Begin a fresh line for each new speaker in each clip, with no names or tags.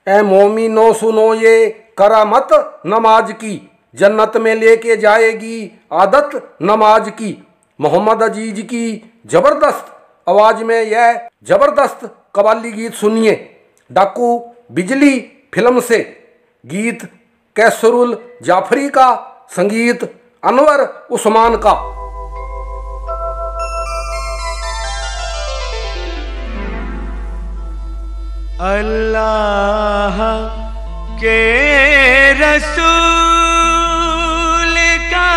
ए मोमिनो सुनो ये करामत नमाज की, जन्नत में लेके जाएगी आदत नमाज की। मोहम्मद अजीज की ज़बरदस्त आवाज़ में यह ज़बरदस्त कव्वाली गीत सुनिए। डाकू बिजली फिल्म से गीत कैसरुल जाफरी का, संगीत अनवर उस्मान का।
अल्लाह के रसूल का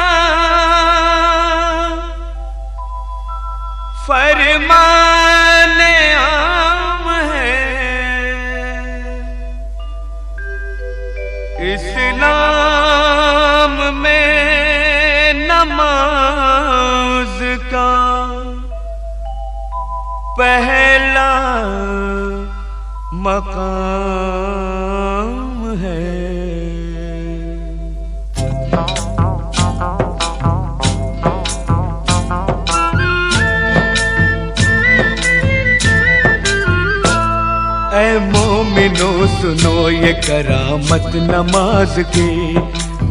फरमान आम है, इस्लाम में नमाज का पहला मकाम है। ऐ मोमिनो सुनो ये करामत नमाज की,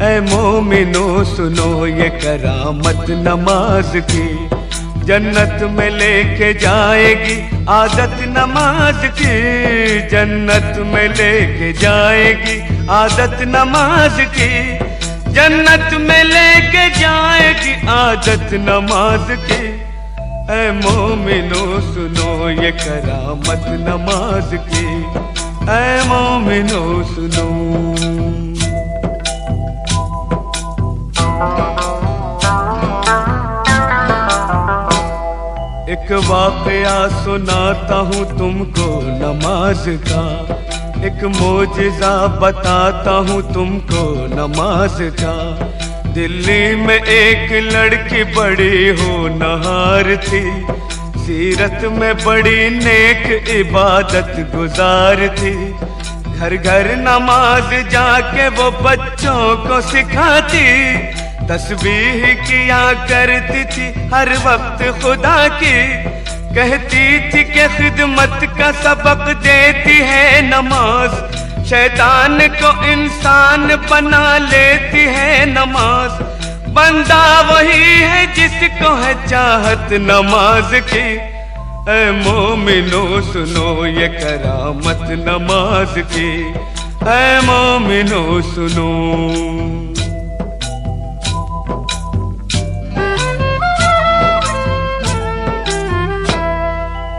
ऐ मोमिनो सुनो ये करामत नमाज की। जन्नत में लेके जाएगी आदत नमाज की, जन्नत में लेके जाएगी आदत नमाज की। जन्नत में लेके जाएगी आदत नमाज की। ऐ मोमिनो सुनो ये करामत नमाज की, ऐ मोमिनो सुनो। एक वाकया सुनाता हूँ तुमको नमाज का, एक मोजिज़ा बताता हूँ तुमको नमाज का। दिल्ली में एक लड़की बड़ी होनहार थी, सीरत में बड़ी नेक इबादत गुजार थी। घर घर नमाज जाके वो बच्चों को सिखाती, तस्बीह किया करती थी हर वक्त खुदा की। कहती थी कि खिदमत का सबक देती है नमाज, शैतान को इंसान बना लेती है नमाज। बंदा वही है जिसको है चाहत नमाज की। ऐ मोमिनो सुनो ये करामत नमाज की, ऐ मोमिनो सुनो।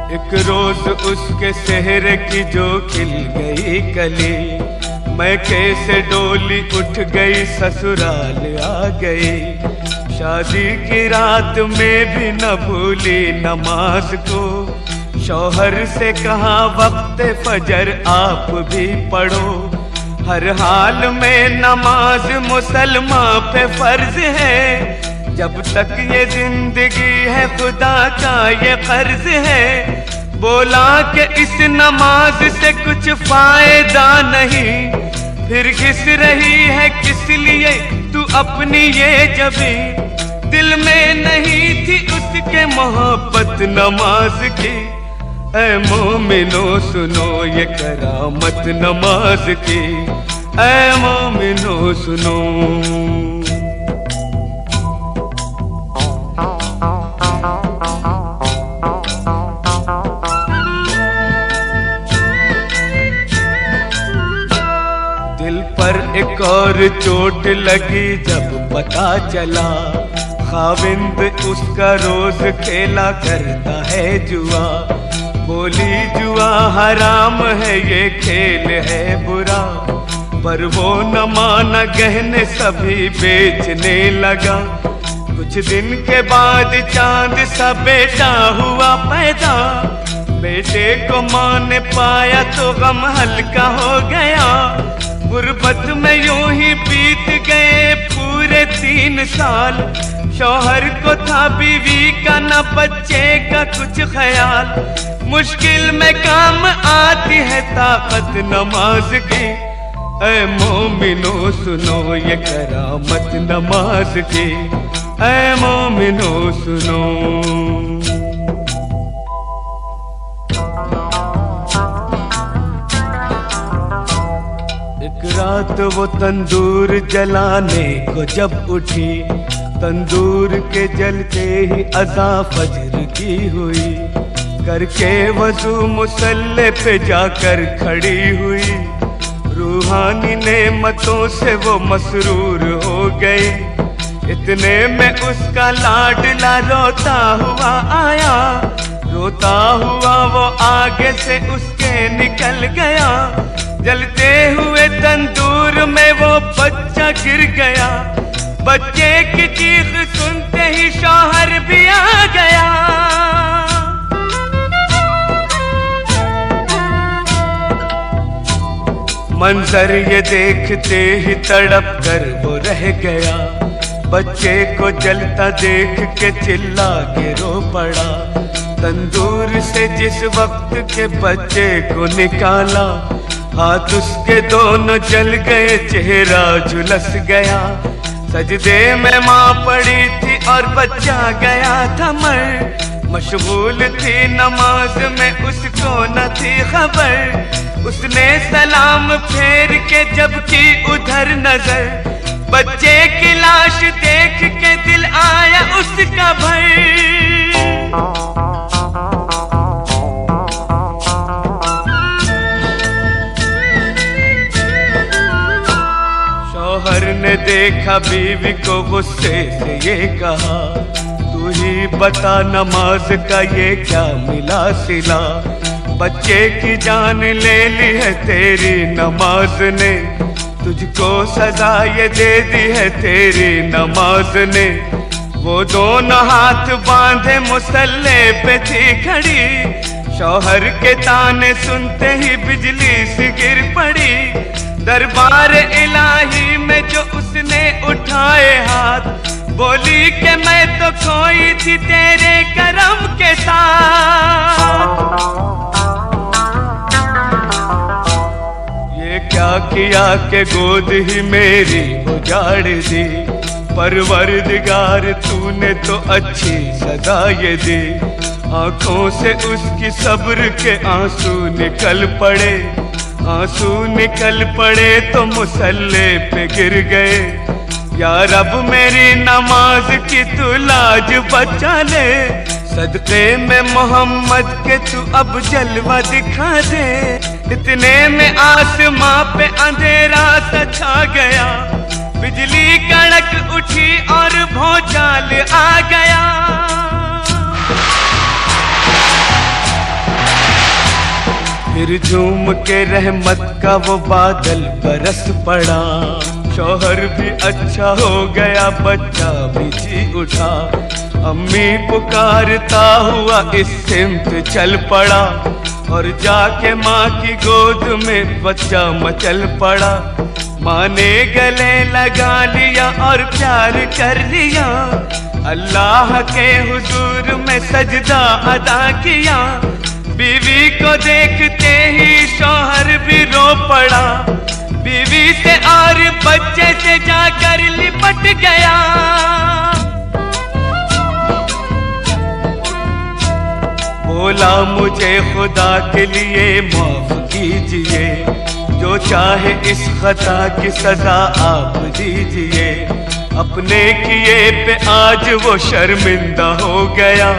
एक रोज उसके सेहरे की जो खिल गई कली, मैं कैसे डोली उठ गई ससुराल आ गई। शादी की रात में भी न भूली नमाज को, शौहर से कहा वक्त फजर आप भी पढ़ो। हर हाल में नमाज मुसलमान पे फर्ज है, जब तक ये जिंदगी है खुदा का ये कर्ज है। बोला कि इस नमाज से कुछ फायदा नहीं, फिर घिस रही है किस लिए तू अपनी ये जबी। दिल में नहीं थी उसके मोहब्बत नमाज की। ऐ मोमिनो सुनो ये करामत नमाज की, ऐ मोमिनो सुनो। दिल पर एक और चोट लगी जब पता चला, खाविंद उसका रोज खेला करता है जुआ। बोली जुआ हराम है ये खेल है बुरा, पर वो न माना गहने सभी बेचने लगा। कुछ दिन के बाद चांद सा बेटा हुआ पैदा, बेटे को माँ ने पाया तो गम हल्का हो गया। गुर्बत में यूं ही बीत गए पूरे 3 साल, शौहर को था बीवी का न बच्चे का कुछ ख्याल। मुश्किल में काम आती है ताकत नमाज की। ऐ मोमिनो सुनो ये करामत नमाज की, ऐ मोमिनो सुनो। एक रात वो तंदूर जलाने को जब उठी, तंदूर के जलते ही अज़ा फजर की हुई। करके वज़ू मुसल्ले पे जाकर खड़ी हुई, रूहानी नेमतों से वो मसरूर हो गई। इतने में उसका लाडला रोता हुआ आया, रोता हुआ वो आगे से उसके निकल गया। जलते हुए तंदूर में वो बच्चा गिर गया, बच्चे की चीख सुनते ही शौहर भी आ गया। मंजर ये देखते ही तड़प कर वो रह गया, बच्चे को जलता देख के चिल्ला के रो पड़ा। तंदूर से जिस वक्त के बच्चे को निकाला, हाथ उसके दोनों जल गए, चेहरा झुलस गया। सजदे में माँ पड़ी थी और बच्चा गया था मर, मशगूल थी नमाज में उसको न थी खबर। उसने सलाम फेर के जब की उधर नजर, बच्चे की लाश देख के दिल आया उसका भर। शौहर ने देखा बीवी को गुस्से से ये कहा, तू ही बता नमाज का ये क्या मिला सिला। बच्चे की जान ले ली है तेरी नमाज ने, तुझको सजा ये दे दी है तेरी नमाज ने। वो दोनों हाथ बांधे मुसल्ले पे थी खड़ी, शौहर के ताने सुनते ही बिजली सी गिर पड़ी। दरबार इलाही में जो उसने उठाए हाथ, बोली कि मैं तो खोई थी तेरे करम के साथ। ये क्या किया कि गोद ही मेरी उजाड़ दी, परवरदिगार तूने तो अच्छी सजा ये दी। आंखों से उसकी सब्र के आंसू निकल पड़े, आंसू निकल पड़े तो मुसल्ले पे गिर गए। या रब मेरी नमाज की तू लाज बचा ले, सदक़े में मोहम्मद के तू अब जलवा दिखा दे। इतने में आसमां पे अंधेरा सा छा गया, बिजली कड़क उठी और भौचाल आ गया। फिर झूम के रहमत का वो बादल बरस पड़ा, शौहर भी अच्छा हो गया, बच्चा भी जी उठा। अम्मी पुकारता हुआ इस सिमत चल पड़ा, और जाके माँ की गोद में बच्चा मचल पड़ा। माँ ने गले लगा लिया और प्यार कर लिया, अल्लाह के हुजूर में सजदा अदा किया। बीवी को देखते ही शौहर भी रो पड़ा, बीवी से और बच्चे से जाकर लिपट गया। बोला मुझे खुदा के लिए माफ कीजिए, जो चाहे इस खता की सजा आप दीजिए। अपने किए पे आज वो शर्मिंदा हो गया,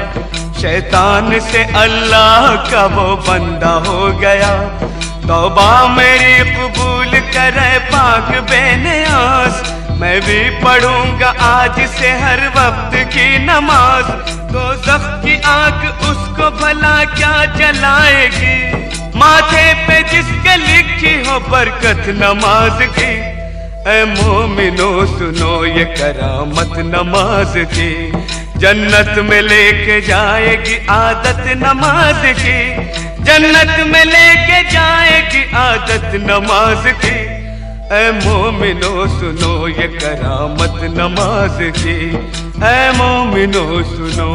शैतान से अल्लाह का वो बंदा हो गया। तौबा मेरी कबूल करे पाक बेनियाज, मैं भी पढ़ूंगा आज से हर वक्त की नमाज। दोज़ख की आग उसको भला क्या जलाएगी, माथे पे जिसके लिखी हो बरकत नमाज की। ऐ मोमिनो सुनो ये करामत नमाज की, जन्नत में लेके जाएगी आदत नमाज की। जन्नत में लेके जाएगी आदत नमाज की। ऐ मोमिनो सुनो ये करामत नमाज की, ऐ मोमिनो सुनो।